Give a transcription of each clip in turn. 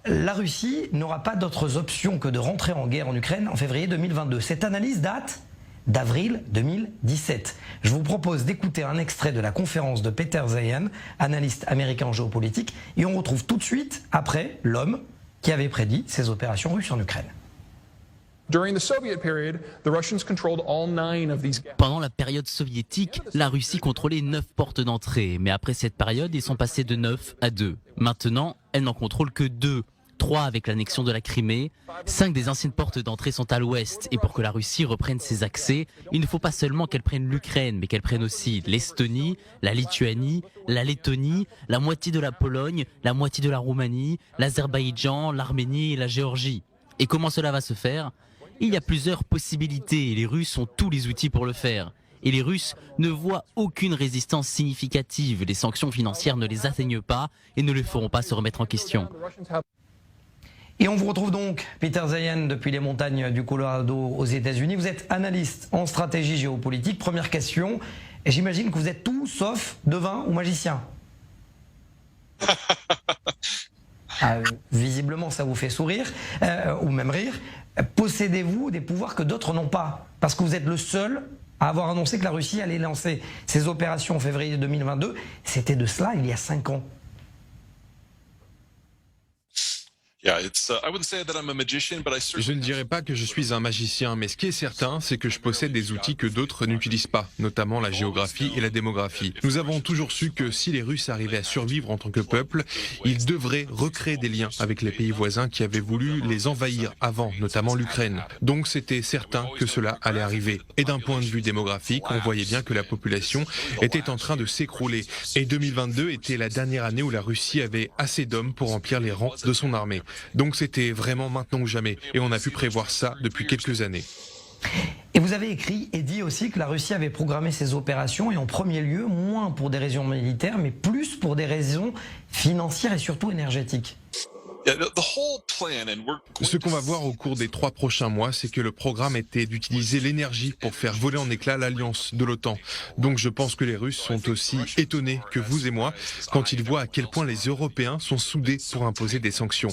la Russie n'aura pas d'autres options que de rentrer en guerre en Ukraine en février 2022. Cette analyse date d'avril 2017. Je vous propose d'écouter un extrait de la conférence de Peter Zeihan, analyste américain en géopolitique, et on retrouve tout de suite après l'homme qui avait prédit ces opérations russes en Ukraine. Pendant la période soviétique, la Russie contrôlait 9 portes d'entrée, mais après cette période, ils sont passés de 9 à 2. Maintenant, elle n'en contrôle que 2. 3 avec l'annexion de la Crimée, 5 des anciennes portes d'entrée sont à l'ouest. Et pour que la Russie reprenne ses accès, il ne faut pas seulement qu'elle prenne l'Ukraine, mais qu'elle prenne aussi l'Estonie, la Lituanie, la Lettonie, la moitié de la Pologne, la moitié de la Roumanie, l'Azerbaïdjan, l'Arménie et la Géorgie. Et comment cela va se faire ? Il y a plusieurs possibilités et les Russes ont tous les outils pour le faire. Et les Russes ne voient aucune résistance significative. Les sanctions financières ne les atteignent pas et ne les feront pas se remettre en question. Et on vous retrouve donc, Peter Zeihan, depuis les montagnes du Colorado aux États-Unis. Vous êtes analyste en stratégie géopolitique. Première question, et j'imagine que vous êtes tout sauf devin ou magicien. Visiblement, ça vous fait sourire, ou même rire. Possédez-vous des pouvoirs que d'autres n'ont pas? Parce que vous êtes le seul à avoir annoncé que la Russie allait lancer ses opérations en février 2022. C'était de cela il y a 5 ans. Je ne dirais pas que je suis un magicien, mais ce qui est certain, c'est que je possède des outils que d'autres n'utilisent pas, notamment la géographie et la démographie. Nous avons toujours su que si les Russes arrivaient à survivre en tant que peuple, ils devraient recréer des liens avec les pays voisins qui avaient voulu les envahir avant, notamment l'Ukraine. Donc c'était certain que cela allait arriver. Et d'un point de vue démographique, on voyait bien que la population était en train de s'écrouler. Et 2022 était la dernière année où la Russie avait assez d'hommes pour remplir les rangs de son armée. Donc c'était vraiment maintenant ou jamais, et on a pu prévoir ça depuis quelques années. Et vous avez écrit et dit aussi que la Russie avait programmé ses opérations, et en premier lieu, moins pour des raisons militaires, mais plus pour des raisons financières et surtout énergétiques. Ce qu'on va voir au cours des 3 prochains mois, c'est que le programme était d'utiliser l'énergie pour faire voler en éclats l'alliance de l'OTAN. Donc je pense que les Russes sont aussi étonnés que vous et moi quand ils voient à quel point les Européens sont soudés pour imposer des sanctions.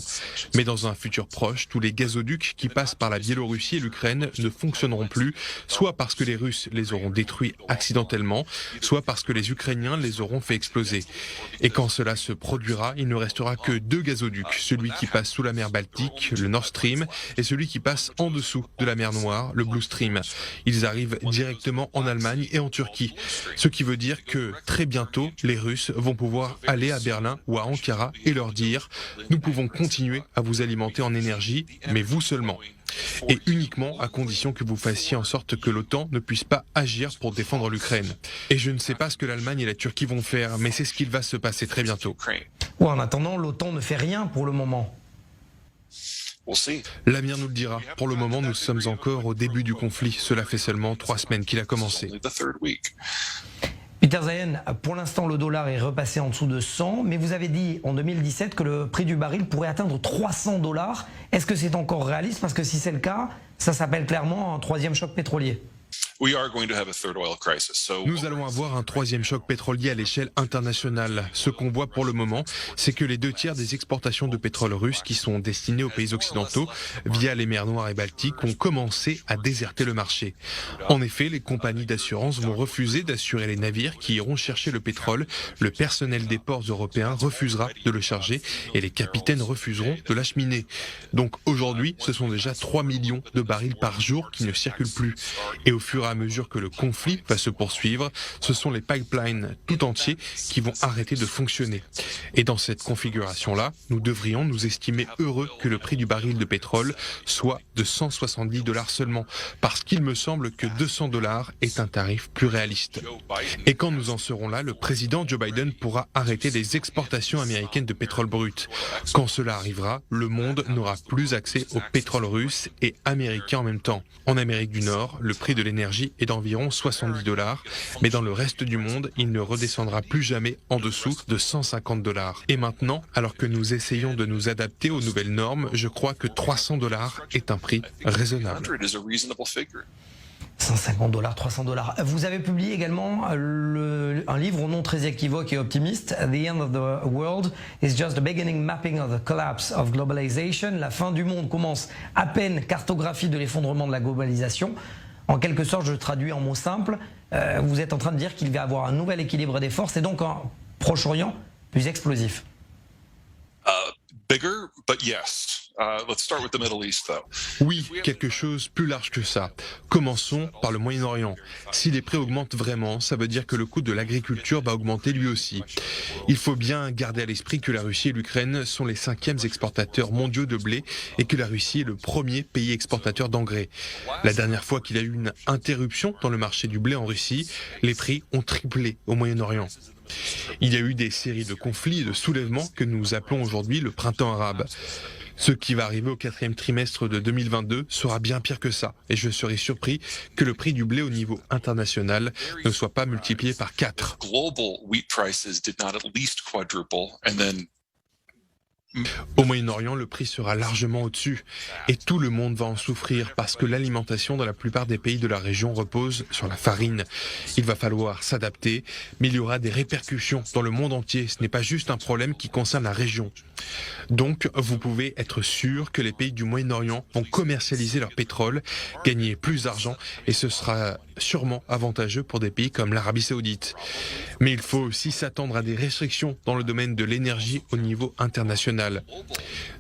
Mais dans un futur proche, tous les gazoducs qui passent par la Biélorussie et l'Ukraine ne fonctionneront plus, soit parce que les Russes les auront détruits accidentellement, soit parce que les Ukrainiens les auront fait exploser. Et quand cela se produira, il ne restera que 2 gazoducs, celui qui passe sous la mer Baltique, le Nord Stream, et celui qui passe en dessous de la mer Noire, le Blue Stream. Ils arrivent directement en Allemagne et en Turquie. Ce qui veut dire que très bientôt, les Russes vont pouvoir aller à Berlin ou à Ankara et leur dire « Nous pouvons continuer à vous alimenter en énergie, mais vous seulement ». Et uniquement à condition que vous fassiez en sorte que l'OTAN ne puisse pas agir pour défendre l'Ukraine. Et je ne sais pas ce que l'Allemagne et la Turquie vont faire, mais c'est ce qu'il va se passer très bientôt. Ou en attendant, l'OTAN ne fait rien pour le moment. L'avenir nous le dira. Pour le moment, nous sommes encore au début du conflit. Cela fait seulement 3 semaines qu'il a commencé. Peter Zeihan, pour l'instant, le dollar est repassé en dessous de 100, mais vous avez dit en 2017 que le prix du baril pourrait atteindre 300 $. Est-ce que c'est encore réaliste? Parce que si c'est le cas, ça s'appelle clairement un 3e choc pétrolier. Nous allons avoir un 3e choc pétrolier à l'échelle internationale. Ce qu'on voit pour le moment, c'est que les 2 tiers des exportations de pétrole russe qui sont destinées aux pays occidentaux, via les mers Noires et Baltiques, ont commencé à déserter le marché. En effet, les compagnies d'assurance vont refuser d'assurer les navires qui iront chercher le pétrole, le personnel des ports européens refusera de le charger et les capitaines refuseront de l'acheminer. Donc aujourd'hui, ce sont déjà 3 millions de barils par jour qui ne circulent plus. Et au fur et à mesure que le conflit va se poursuivre, ce sont les pipelines tout entiers qui vont arrêter de fonctionner. Et dans cette configuration-là, nous devrions nous estimer heureux que le prix du baril de pétrole soit de 170 $ seulement, parce qu'il me semble que 200 $ est un tarif plus réaliste. Et quand nous en serons là, le président Joe Biden pourra arrêter les exportations américaines de pétrole brut. Quand cela arrivera, le monde n'aura plus accès au pétrole russe et américain en même temps. En Amérique du Nord, le prix de l'énergie est d'environ 70 $, mais dans le reste du monde, il ne redescendra plus jamais en dessous de 150 $. Et maintenant, alors que nous essayons de nous adapter aux nouvelles normes, je crois que 300 $ est un prix raisonnable. $150, $300. Vous avez publié également un livre au nom très équivoque et optimiste, The End of the World is just the beginning mapping of the collapse of globalization. La fin du monde commence à peine, cartographie de l'effondrement de la globalisation. En quelque sorte, je traduis en mots simples, vous êtes en train de dire qu'il va y avoir un nouvel équilibre des forces et donc un Proche-Orient plus explosif. Bigger, but yes. Let's start with the Middle East, though. Oui, quelque chose plus large que ça. Commençons par le Moyen-Orient. Si les prix augmentent vraiment, ça veut dire que le coût de l'agriculture va augmenter lui aussi. Il faut bien garder à l'esprit que la Russie et l'Ukraine sont les 5e exportateurs mondiaux de blé et que la Russie est le premier pays exportateur d'engrais. La dernière fois qu'il y a eu une interruption dans le marché du blé en Russie, les prix ont triplé au Moyen-Orient. Il y a eu des séries de conflits et de soulèvements que nous appelons aujourd'hui le printemps arabe. Ce qui va arriver au 4e trimestre de 2022 sera bien pire que ça. Et je serais surpris que le prix du blé au niveau international ne soit pas multiplié par 4. Global wheat prices did not at least quadruple, and then Au Moyen-Orient, le prix sera largement au-dessus et tout le monde va en souffrir parce que l'alimentation dans la plupart des pays de la région repose sur la farine. Il va falloir s'adapter, mais il y aura des répercussions dans le monde entier. Ce n'est pas juste un problème qui concerne la région. Donc, vous pouvez être sûr que les pays du Moyen-Orient vont commercialiser leur pétrole, gagner plus d'argent et ce sera sûrement avantageux pour des pays comme l'Arabie Saoudite. Mais il faut aussi s'attendre à des restrictions dans le domaine de l'énergie au niveau international.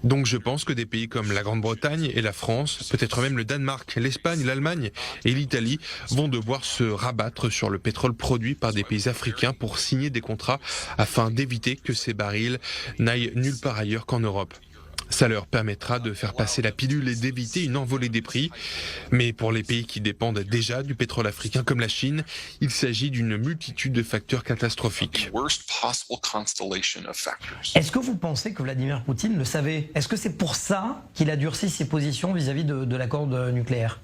Donc je pense que des pays comme la Grande-Bretagne et la France, peut-être même le Danemark, l'Espagne, l'Allemagne et l'Italie vont devoir se rabattre sur le pétrole produit par des pays africains pour signer des contrats afin d'éviter que ces barils n'aillent nulle part ailleurs qu'en Europe. Ça leur permettra de faire passer la pilule et d'éviter une envolée des prix. Mais pour les pays qui dépendent déjà du pétrole africain comme la Chine, il s'agit d'une multitude de facteurs catastrophiques. worst possible constellation of factors. Est-ce que vous pensez que Vladimir Poutine le savait? Est-ce que c'est pour ça qu'il a durci ses positions vis-à-vis de l'accord nucléaire?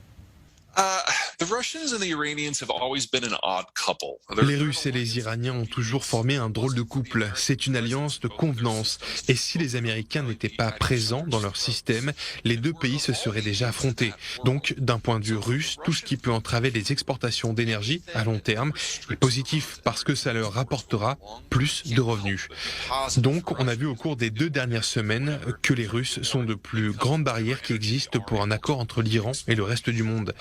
The Russians and the Iranians have always been an odd couple. Les Russes et les Iraniens ont toujours formé un drôle de couple. C'est une alliance de convenance. Et si les Américains n'étaient pas présents dans leur système, les deux pays se seraient déjà affrontés. Donc, d'un point de vue russe, tout ce qui peut entraver les exportations d'énergie à long terme est positif parce que ça leur rapportera plus de revenus. Donc, on a vu au cours des 2 dernières semaines que les Russes sont de plus grandes barrières qui existent pour un accord entre l'Iran et le reste du monde.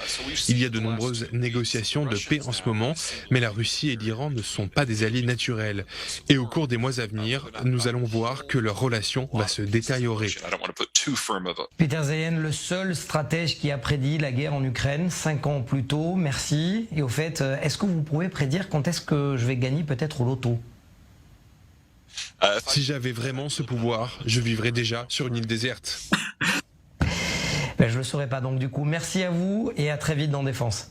Il y a de nombreuses négociations de paix en ce moment, mais la Russie et l'Iran ne sont pas des alliés naturels. Et au cours des mois à venir, nous allons voir que leur relation va se détériorer. I don't want to put too firm of a Peter Zeihan, le seul stratège qui a prédit la guerre en Ukraine 5 ans plus tôt, merci. Et au fait, est-ce que vous pouvez prédire quand est-ce que je vais gagner peut-être au loto? Si j'avais vraiment ce pouvoir, je vivrais déjà sur une île déserte. Ben, je ne le saurais pas donc du coup. Merci à vous et à très vite dans Défense.